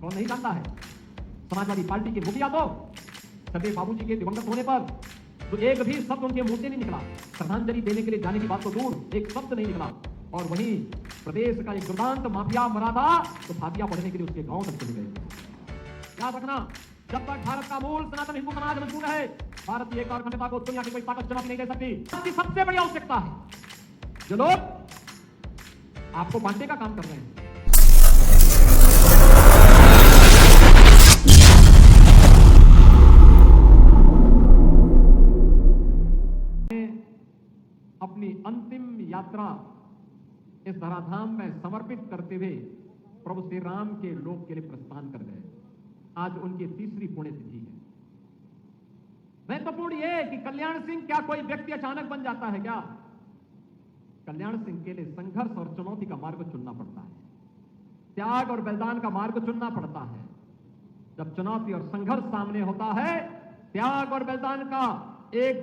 कौन नहीं जानता है? समाजवादी पार्टी के मुखिया तो सरदेव बाबूजी के दिवंगत होने पर तो एक भी शब्द उनके मुंह से नहीं निकला। श्रद्धांजलि देने के लिए जाने की बात तो दूर, एक शब्द नहीं निकला। और वहीं प्रदेश का एक दुर्दांत माफिया मरा था तो फातिया पढ़ने के लिए उसके गांव तक चले गए। याद रखना, जब तक भारत का मूल सनातन हिंदू समाज मजबूत है, भारत की एक और अखंडता को दुनिया की कोई ताकत चुनौती नहीं दे सकती। इसकी सबसे बड़ी आवश्यकता है जो लोग आपको बांटने का काम कर रहे हैं। अपनी अंतिम यात्रा इस धराधाम में समर्पित करते हुए प्रभु श्री राम के लोक के लिए प्रस्थान कर गए। आज उनकी तीसरी पुण्यतिथि है। महत्वपूर्ण यह कि कल्याण सिंह क्या कोई व्यक्ति अचानक बन जाता है क्या? कल्याण सिंह के लिए संघर्ष और चुनौती का मार्ग चुनना पड़ता है, त्याग और बलिदान का मार्ग चुनना पड़ता है। जब चुनौती और संघर्ष सामने होता है, त्याग और बलिदान का एक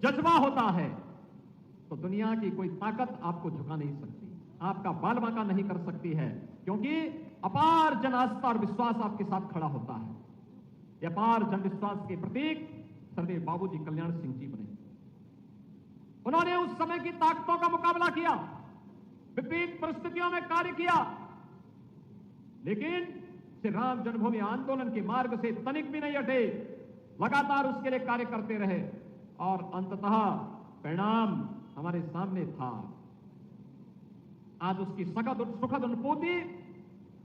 जज्बा होता है, तो दुनिया की कोई ताकत आपको झुका नहीं सकती, आपका बाल बांका नहीं कर सकती है, क्योंकि अपार जन आस्था और विश्वास आपके साथ खड़ा होता है। यह अपार जन विश्वास के प्रतीक सरदेव बाबूजी कल्याण सिंह जी बने। उन्होंने उस समय की ताकतों का मुकाबला किया, विपरीत परिस्थितियों में कार्य किया, लेकिन श्री राम जन्मभूमि आंदोलन के मार्ग से तनिक भी नहीं हटे, लगातार उसके लिए कार्य करते रहे और अंततः परिणाम हमारे सामने था। आज उसकी सुखद अनुभूति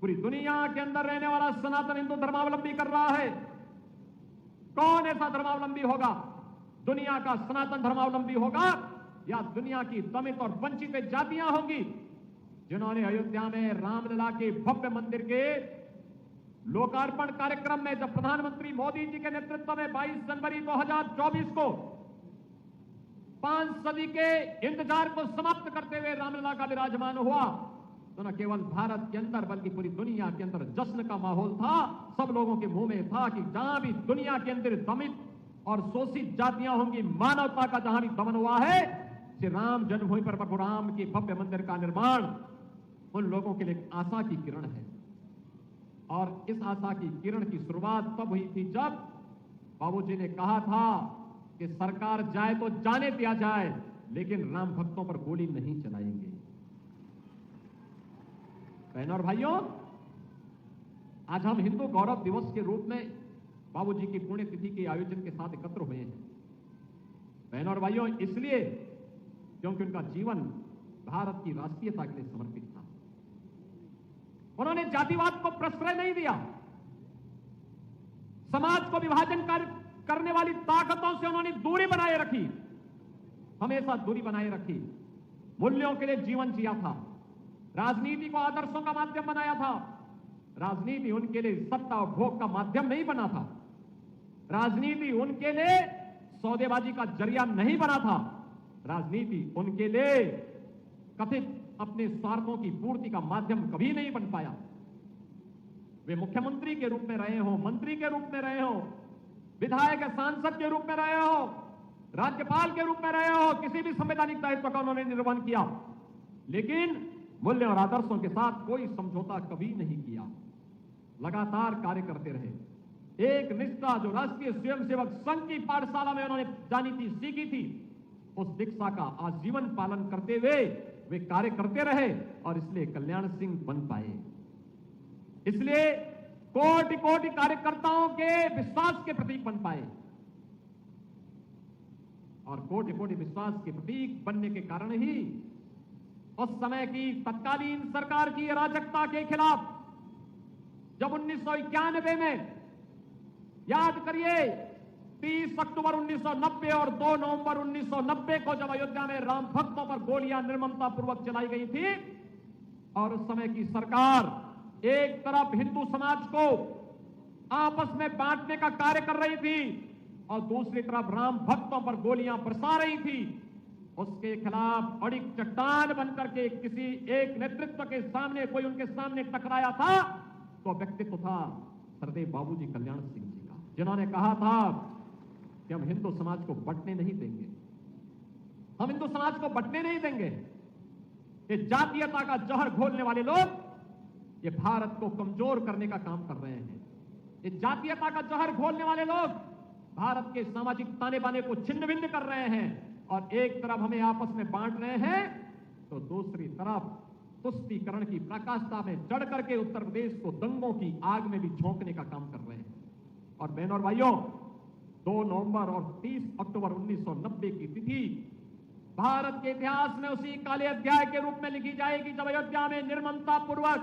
पूरी दुनिया के अंदर रहने वाला सनातन हिंदू धर्मावलंबी कर रहा है। कौन ऐसा धर्मावलंबी होगा? दुनिया का सनातन धर्मावलंबी होगा या दुनिया की दमित और वंचित जातियां होंगी जिन्होंने अयोध्या में रामलला के भव्य मंदिर के लोकार्पण कार्यक्रम में, जब प्रधानमंत्री मोदी जी के नेतृत्व में 22 जनवरी 2024 को 5 सदी के इंतजार को समाप्त करते हुए रामलला का विराजमान हुआ, तो न केवल भारत के अंदर बल्कि पूरी दुनिया के अंदर जश्न का माहौल था। सब लोगों के मुंह में था कि जहां भी दुनिया के अंदर दमित और शोषित जातियां होंगी, मानवता का जहां भी दमन हुआ है, श्री राम जन्मभूमि पर प्रभु राम के भव्य मंदिर का निर्माण उन लोगों के लिए आशा की किरण है। और इस आशा की किरण की शुरुआत तब हुई थी जब बाबूजी ने कहा था कि सरकार जाए तो जाने दिया जाए, लेकिन राम भक्तों पर गोली नहीं चलाएंगे। बहनों और भाइयों, आज हम हिंदू गौरव दिवस के रूप में बाबूजी की पुण्यतिथि के आयोजन के साथ एकत्र हुए हैं। बहनों और भाइयों, इसलिए क्योंकि उनका जीवन भारत की राष्ट्रीयता के लिए समर्पित था। उन्होंने जातिवाद को प्रश्रय नहीं दिया, समाज को विभाजन करने वाली ताकतों से उन्होंने दूरी बनाए रखी, हमेशा दूरी बनाए रखी। मूल्यों के लिए जीवन जिया था, राजनीति को आदर्शों का माध्यम बनाया था। राजनीति उनके लिए सत्ता और भोग का माध्यम नहीं बना था, राजनीति उनके लिए सौदेबाजी का जरिया नहीं बना था, राजनीति उनके लिए कथित अपने स्वार्थों की पूर्ति का माध्यम कभी नहीं बन पाया। वे मुख्यमंत्री के रूप में रहे हो, मंत्री के रूप में रहे हो, विधायक सांसद के रूप में रहे हो, राज्यपाल के रूप में रहे हो, किसी भी संवैधानिक दायित्व का उन्होंने निर्वहन किया, लेकिन मूल्य और आदर्शों के साथ कोई समझौता कभी नहीं किया। लगातार कार्य करते रहे। एक निष्ठा जो राष्ट्रीय स्वयंसेवक संघ की पाठशाला में उन्होंने जानी थी, सीखी थी, उस दीक्षा का आजीवन पालन करते हुए वे कार्य करते रहे और इसलिए कल्याण सिंह बन पाए। इसलिए कोटि कोटि कार्यकर्ताओं के विश्वास के प्रतीक बन पाए और कोटि कोटि विश्वास के प्रतीक बनने के कारण ही उस समय की तत्कालीन सरकार की अराजकता के खिलाफ जब 1991 में, याद करिए, 30 अक्टूबर 1990 और 2 नवंबर 1990 को जब अयोध्या में राम भक्तों पर गोलियां निर्ममता पूर्वक चलाई गई थी और उस समय की सरकार एक तरफ हिंदू समाज को आपस में बांटने का कार्य कर रही थी और दूसरी तरफ राम भक्तों पर गोलियां बरसा रही थी, उसके खिलाफ अड़िग चट्टान बनकर के किसी एक नेतृत्व के सामने कोई उनके सामने टकराया था तो व्यक्तित्व था सरदेव बाबूजी कल्याण सिंह जी का, जिन्होंने कहा था कि हम हिंदू समाज को बंटने नहीं देंगे, हम हिंदू समाज को बंटने नहीं देंगे। ये जातीयता का जहर घोलने वाले लोग ये भारत को कमजोर करने का काम कर रहे हैं। ये जातीयता का जहर घोलने वाले लोग भारत के सामाजिक ताने बाने को छिन्न भिन्न कर रहे हैं और एक तरफ हमें आपस में बांट रहे हैं तो दूसरी तरफ तुष्टीकरण की प्रकाष्ठा में चढ़ करके उत्तर प्रदेश को दंगों की आग में भी झोंकने का काम कर रहे हैं। और बहनों और भाइयों, 2 नवंबर और 30 अक्टूबर 1990 की तिथि भारत के इतिहास में उसी काले अध्याय के रूप में लिखी जाएगी जब अयोध्या में निर्ममता पूर्वक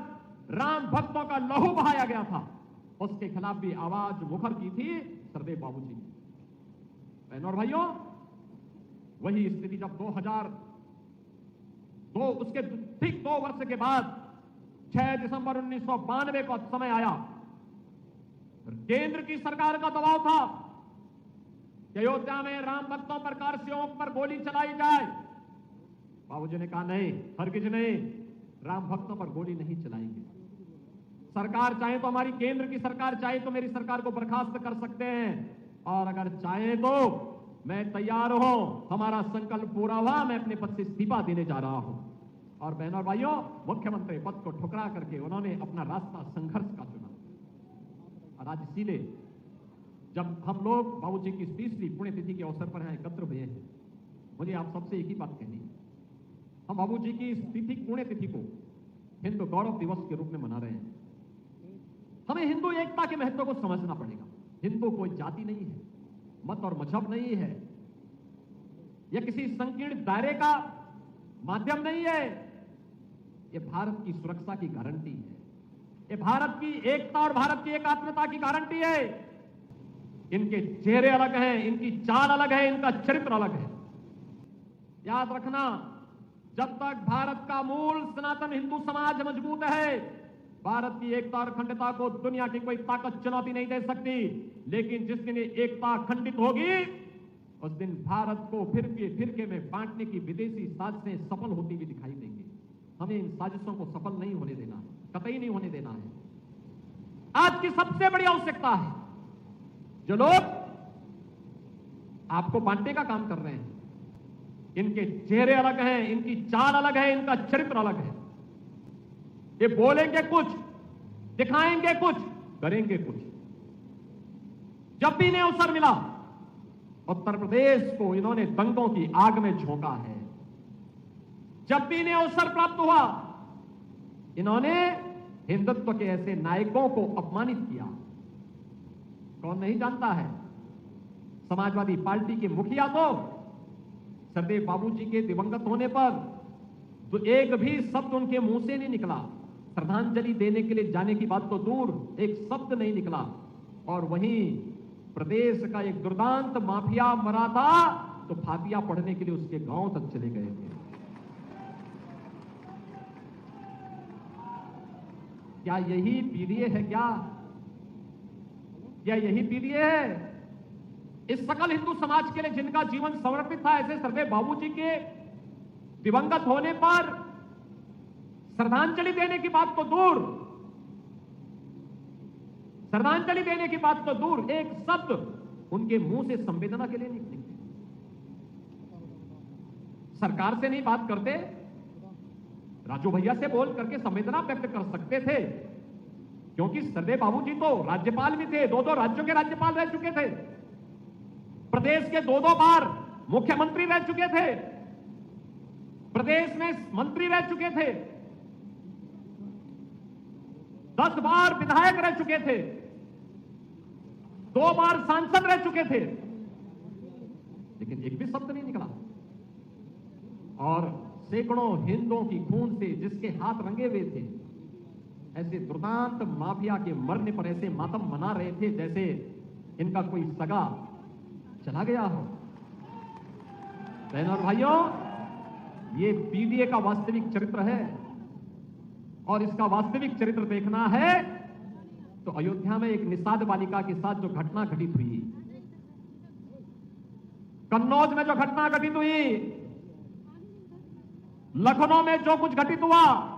राम भक्तों का लहू बहाया गया था। उसके खिलाफ भी आवाज मुखर की थी सरदेव बाबूजी ने। बहनों और भाइयों, वही स्थिति जब 2002 उसके ठीक 2 वर्ष के बाद 6 दिसंबर 1992 का समय आया, केंद्र की सरकार का दबाव था कि अयोध्या में राम भक्तों पर कारसेवकों पर गोली चलाई जाए। बाबूजी ने कहा नहीं, हरगिज नहीं, राम भक्तों पर गोली नहीं चलाएंगे। सरकार चाहे तो हमारी केंद्र की सरकार चाहे तो मेरी सरकार को बर्खास्त कर सकते हैं और अगर चाहे तो मैं तैयार हूं, हमारा संकल्प पूरा हुआ, मैं अपने पद से इस्तीफा देने जा रहा हूं। और बहनों और भाइयों, मुख्यमंत्री पद को ठुकरा करके उन्होंने अपना रास्ता संघर्ष का चुना। और आज इसीलिए जब हम लोग बाबूजी की 20वीं पुण्यतिथि के अवसर पर यहाँ एकत्र हुए हैं, मुझे आप सबसे एक ही बात कहनी है, हम बाबूजी की इस पुण्यतिथि को हिंदू गौरव दिवस के रूप में मना रहे हैं। हमें हिंदू एकता के महत्व को समझना पड़ेगा। हिंदू कोई जाति नहीं है, मत और मजहब नहीं है, यह किसी संकीर्ण दायरे का माध्यम नहीं है। यह भारत की सुरक्षा की गारंटी है, यह भारत की एकता और भारत की एकात्मता की गारंटी है। इनके चेहरे अलग हैं, इनकी चाल अलग है, इनका चरित्र अलग है। याद रखना, जब तक भारत का मूल सनातन हिंदू समाज मजबूत है, भारत की एकता और अखंडता को दुनिया की कोई ताकत चुनौती नहीं दे सकती। लेकिन जिस दिन एकता खंडित होगी, उस दिन भारत को फिरके में बांटने की विदेशी साजिशें सफल होती हुई दिखाई देंगी। हमें इन साजिशों को सफल नहीं होने देना है, कतई नहीं होने देना है। आज की सबसे बड़ी आवश्यकता है, जो लोग आपको बांटने का काम कर रहे हैं, इनके चेहरे अलग हैं, इनकी चाल अलग है, इनका चरित्र अलग है। ये बोलेंगे कुछ, दिखाएंगे कुछ, करेंगे कुछ। जब भी इन्हें अवसर मिला, उत्तर प्रदेश को इन्होंने दंगों की आग में झोंका है। जब भी इन्हें अवसर प्राप्त हुआ, इन्होंने हिंदुत्व के ऐसे नायकों को अपमानित किया। कौन नहीं जानता है, समाजवादी पार्टी के मुखिया तो सरदेव बाबूजी के दिवंगत होने पर तो एक भी शब्द उनके मुंह से नहीं निकला। श्रद्धांजलि देने के लिए जाने की बात तो दूर, एक शब्द नहीं निकला। और वहीं प्रदेश का एक दुर्दांत माफिया मरा था तो फातिया पढ़ने के लिए उसके गांव तक चले गए थे। क्या यही पीडीए है? क्या यही पीडीए है? इस सकल हिंदू समाज के लिए जिनका जीवन समर्पित था, ऐसे सरदेव बाबूजी के दिवंगत होने पर श्रद्धांजलि देने की बात तो दूर, श्रद्धांजलि देने की बात तो दूर, एक शब्द उनके मुंह से संवेदना के लिए नहीं निकले। सरकार से नहीं बात करते, राजू भैया से बोल करके संवेदना व्यक्त कर सकते थे, क्योंकि सरदेव बाबूजी तो राज्यपाल भी थे, 2 राज्यों के राज्यपाल रह चुके थे, प्रदेश के 2 बार मुख्यमंत्री रह चुके थे, प्रदेश में मंत्री रह चुके थे, 10 बार विधायक रह चुके थे, 2 बार सांसद रह चुके थे, लेकिन एक भी शब्द नहीं निकला। और सैकड़ों हिंदुओं की खून से जिसके हाथ रंगे हुए थे, ऐसे दुर्दांत माफिया के मरने पर ऐसे मातम मना रहे थे जैसे इनका कोई सगा चला गया हो। बहनों और भाइयों, ये पीडीए का वास्तविक चरित्र है, और इसका वास्तविक चरित्र देखना है तो अयोध्या में एक निषाद बालिका के साथ जो घटना घटित हुई, कन्नौज में जो घटना घटित हुई, लखनऊ में जो कुछ घटित हुआ,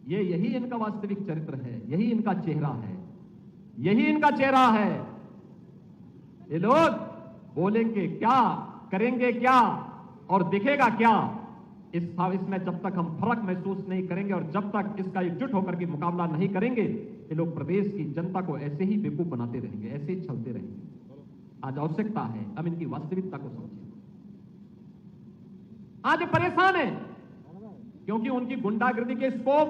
यही इनका वास्तविक चरित्र है, यही इनका चेहरा है, यही इनका चेहरा है। ये लोग बोलेंगे क्या, करेंगे क्या और दिखेगा क्या, इसमें जब तक हम फर्क महसूस नहीं करेंगे और जब तक इसका एकजुट होकर के मुकाबला नहीं करेंगे, ये लोग प्रदेश की जनता को ऐसे ही बेवकूफ बनाते रहेंगे, ऐसे ही छलते रहेंगे। आज आवश्यकता है अब इनकी वास्तविकता को समझें। आज परेशान है क्योंकि उनकी गुंडागर्दी के स्कोप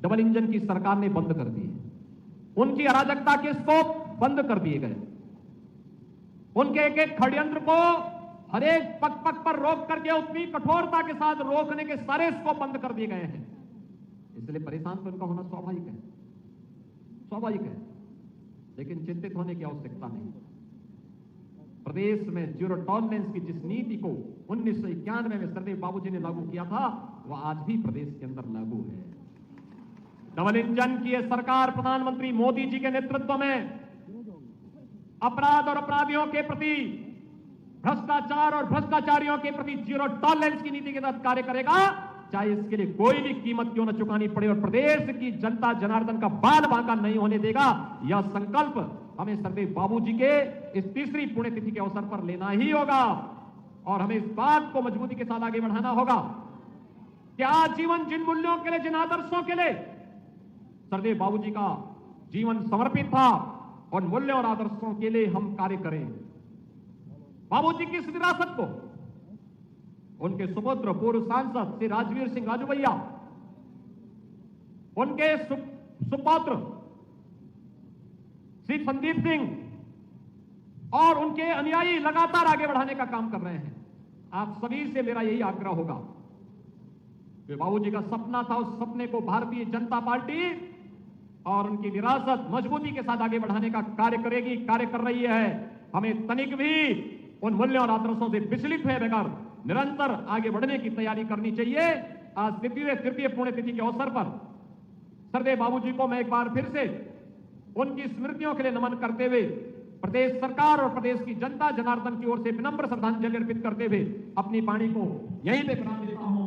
डबल इंजन की सरकार ने बंद कर दिए, उनकी अराजकता के स्कोप बंद कर दिए गए, उनके एक एक षड्यंत्र को हर एक पग पग पर रोक करके उतनी कठोरता के साथ रोकने के सारे स्कोप बंद कर दिए गए हैं। इसलिए परेशान तो इनका होना स्वाभाविक है, स्वाभाविक है, लेकिन चिंतित होने की आवश्यकता नहीं। प्रदेश में जीरो टॉलरेंस की जिस नीति को 1991 में सरदेव बाबूजी ने लागू किया था, वह आज भी प्रदेश के अंदर लागू है। डबल इंजन की यह सरकार प्रधानमंत्री मोदी जी के नेतृत्व में अपराध और अपराधियों के प्रति, भ्रष्टाचार और भ्रष्टाचारियों के प्रति जीरो टॉलरेंस की नीति के तहत कार्य करेगा, चाहे इसके लिए कोई भी कीमत क्यों न चुकानी पड़े, और प्रदेश की जनता जनार्दन का बाल बांका नहीं होने देगा। यह संकल्प हमें सरदेव बाबूजी के इस तीसरी पुण्यतिथि के अवसर पर लेना ही होगा और हमें इस बात को मजबूती के साथ आगे बढ़ाना होगा कि आज जीवन जिन मूल्यों के लिए, जिन आदर्शों के लिए सरदेव बाबूजी का जीवन समर्पित था, उन मूल्यों और आदर्शों के लिए हम कार्य करें। बाबूजी की इस विरासत को उनके सुपुत्र पूर्व सांसद श्री राजवीर सिंह राजू भैया, उनके सुपुत्र श्री संदीप सिंह और उनके अनुयायी लगातार आगे बढ़ाने का काम कर रहे हैं। आप सभी से मेरा यही आग्रह होगा कि बाबूजी का सपना था, उस सपने को भारतीय जनता पार्टी और उनकी विरासत मजबूती के साथ आगे बढ़ाने का कार्य करेगी, कार्य कर रही है। हमें तनिक भी उन मूल्यों और आदर्शों से विचलित हुए बगैर निरंतर आगे बढ़ने की तैयारी करनी चाहिए। आज तृतीय पुण्यतिथि के अवसर पर सरदेव बाबूजी को मैं एक बार फिर से उनकी स्मृतियों के लिए नमन करते हुए प्रदेश सरकार और प्रदेश की जनता जनार्दन की ओर से विनम्र श्रद्धांजलि अर्पित करते हुए अपनी वाणी को यहीं पे विराम देता हूं।